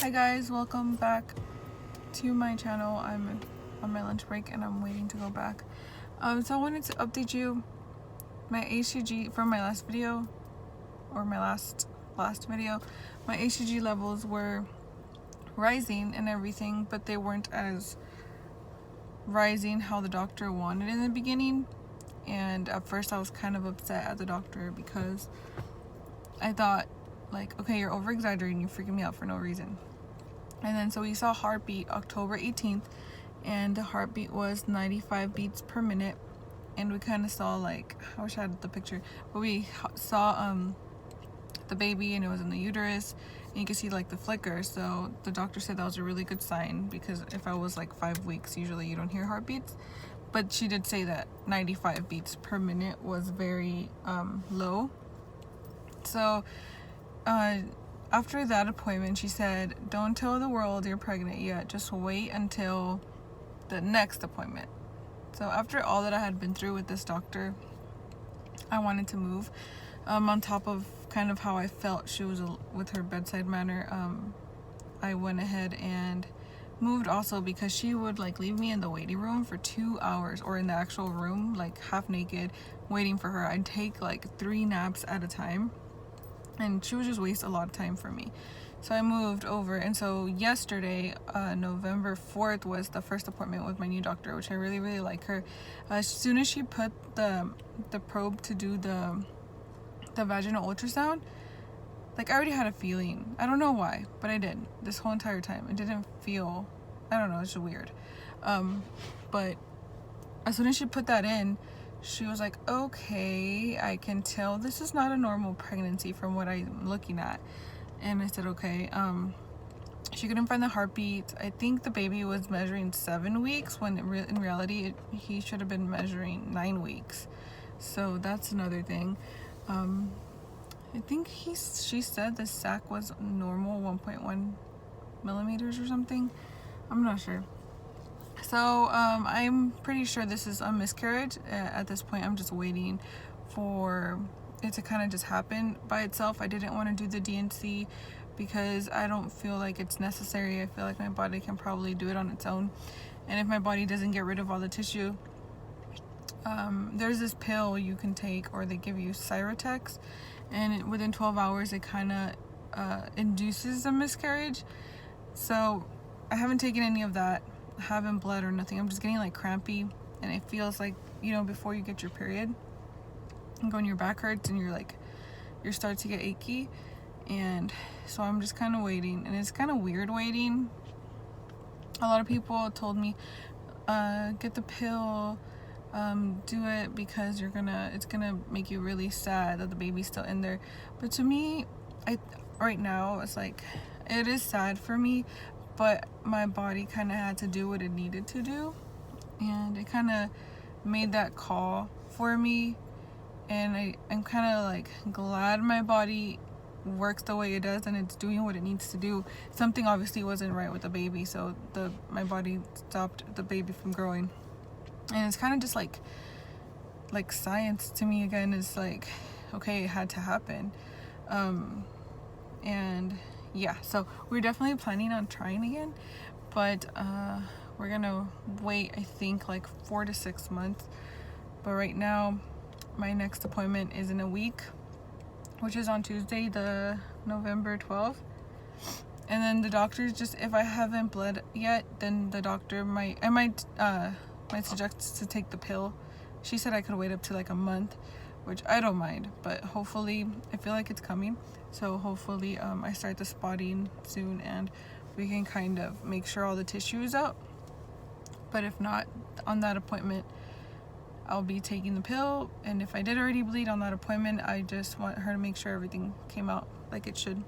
Hi guys, welcome back to my channel. I'm on my lunch break and I'm waiting to go back. So I wanted to update you my HCG from my last video, or my last video. My HCG levels were rising and everything, but they weren't as rising how the doctor wanted in the beginning. And at first I was kind of upset at the doctor because I thought, like, okay, you're over exaggerating, you're freaking me out for no reason. And then so we saw heartbeat October 18th, and the heartbeat was 95 beats per minute. And we kind of saw, like, I wish I had the picture, but we saw the baby, and it was in the uterus, and you could see like the flicker. So the doctor said that was a really good sign, because if I was like 5 weeks, usually you don't hear heartbeats. But she did say that 95 beats per minute was very low. So after that appointment, she said, don't tell the world you're pregnant yet, just wait until the next appointment. So after all that I had been through with this doctor, I wanted to move. On top of kind of how I felt she was with her bedside manner, I went ahead and moved also because she would like leave me in the waiting room for 2 hours, or in the actual room, like half naked, waiting for her. I'd take like 3 naps at a time, and she would just waste a lot of time for me. So I moved over, and so yesterday, November 4th, was the first appointment with my new doctor, which I really like her. As soon as she put the probe to do the vaginal ultrasound, like, I already had a feeling. I don't know why, but I did this whole entire time. It didn't feel, I don't know, it's just weird. But as soon as she put that in, she was like, okay, I can tell this is not a normal pregnancy from what I'm looking at. And I said, okay. She couldn't find the heartbeat. I think the baby was measuring 7 weeks, when in reality he should have been measuring 9 weeks. So that's another thing. I think she said the sac was normal, 1.1 millimeters or something. I'm not sure. So I'm pretty sure this is a miscarriage. At this point, I'm just waiting for it to kind of just happen by itself. I didn't want to do the DNC because I don't feel like it's necessary. I feel like my body can probably do it on its own. And if my body doesn't get rid of all the tissue, there's this pill you can take, or they give you Cyrotex, and within 12 hours it kind of induces a miscarriage. So I haven't taken any of that. I haven't bled or nothing. I'm just getting like crampy, and it feels like, you know, before you get your period, and when your back hurts and you start to get achy. And so I'm just kind of waiting, and it's kind of weird waiting. A lot of people told me, get the pill, do it because it's gonna make you really sad that the baby's still in there. But to me, right now, it's like, it is sad for me, but my body kind of had to do what it needed to do, and it kind of made that call for me. And I'm kind of like glad my body works the way it does, and it's doing what it needs to do. Something obviously wasn't right with the baby, so my body stopped the baby from growing. And it's kind of just like science to me again. Is like, okay, it had to happen. And yeah, so we're definitely planning on trying again, but we're gonna wait, I think, like 4 to 6 months. But right now, my next appointment is in a week, which is on Tuesday, the November 12th. And then the doctor's just, if I haven't bled yet, then the doctor might suggest to take the pill. She said I could wait up to like a month, which I don't mind, but hopefully, I feel like it's coming. So hopefully I start the spotting soon, and we can kind of make sure all the tissue is out. But if not, on that appointment, I'll be taking the pill. And if I did already bleed on that appointment, I just want her to make sure everything came out like it should.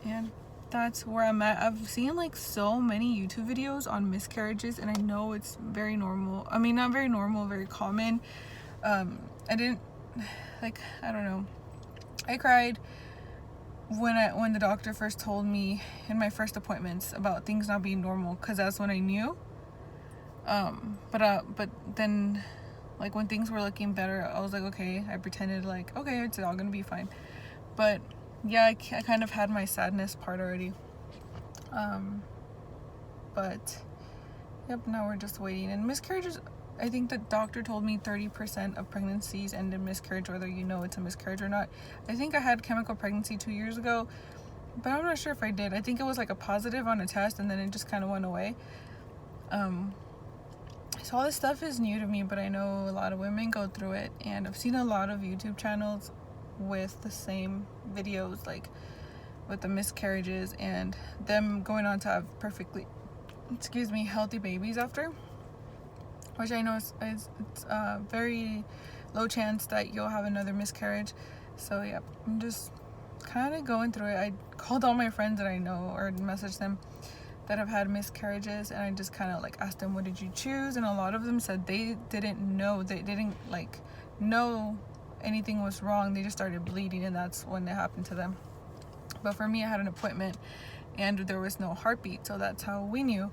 And that's where I'm at. I've seen like so many YouTube videos on miscarriages, and I know it's very normal. I mean, not very normal, very common. I don't know. I cried when the doctor first told me in my first appointments about things not being normal, because that's when I knew. But then, like, when things were looking better, I was like, okay. I pretended like, okay, it's all gonna be fine. But yeah, I kind of had my sadness part already. But yep, now we're just waiting. And miscarriages, I think the doctor told me 30% of pregnancies end in miscarriage, whether you know it's a miscarriage or not. I think I had chemical pregnancy 2 years ago, but I'm not sure if I did. I think it was like a positive on a test, and then it just kind of went away. So all this stuff is new to me, but I know a lot of women go through it, and I've seen a lot of YouTube channels with the same videos, like with the miscarriages and them going on to have perfectly, healthy babies after, which I know is it's very low chance that you'll have another miscarriage. So yeah, I'm just kind of going through it. I called all my friends that I know or messaged them that have had miscarriages, and I just kind of like asked them, what did you choose? And a lot of them said they didn't know anything was wrong. They just started bleeding, and that's when it happened to them. But for me, I had an appointment and there was no heartbeat, so that's how we knew.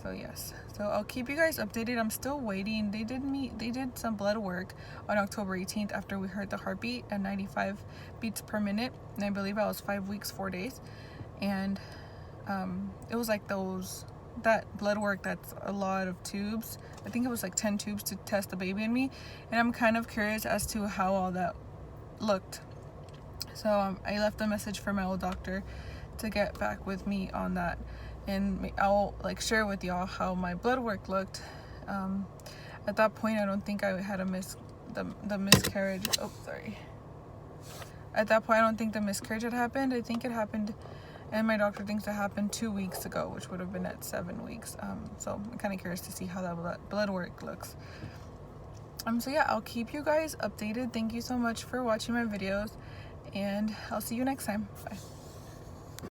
So yes, so I'll keep you guys updated. I'm still waiting. They did some blood work on October 18th after we heard the heartbeat at 95 beats per minute, and I believe I was 5 weeks 4 days. And it was like that blood work, that's a lot of tubes. I think it was like 10 tubes to test the baby in me, and I'm kind of curious as to how all that looked. So I left a message for my old doctor to get back with me on that, and I'll like share with y'all how my blood work looked. At that point, I don't think I had the miscarriage. Oh, sorry. At that point, I don't think the miscarriage had happened. I think it happened, and my doctor thinks it happened 2 weeks ago, which would have been at 7 weeks. So I'm kind of curious to see how that blood work looks. So yeah, I'll keep you guys updated. Thank you so much for watching my videos, and I'll see you next time. Bye.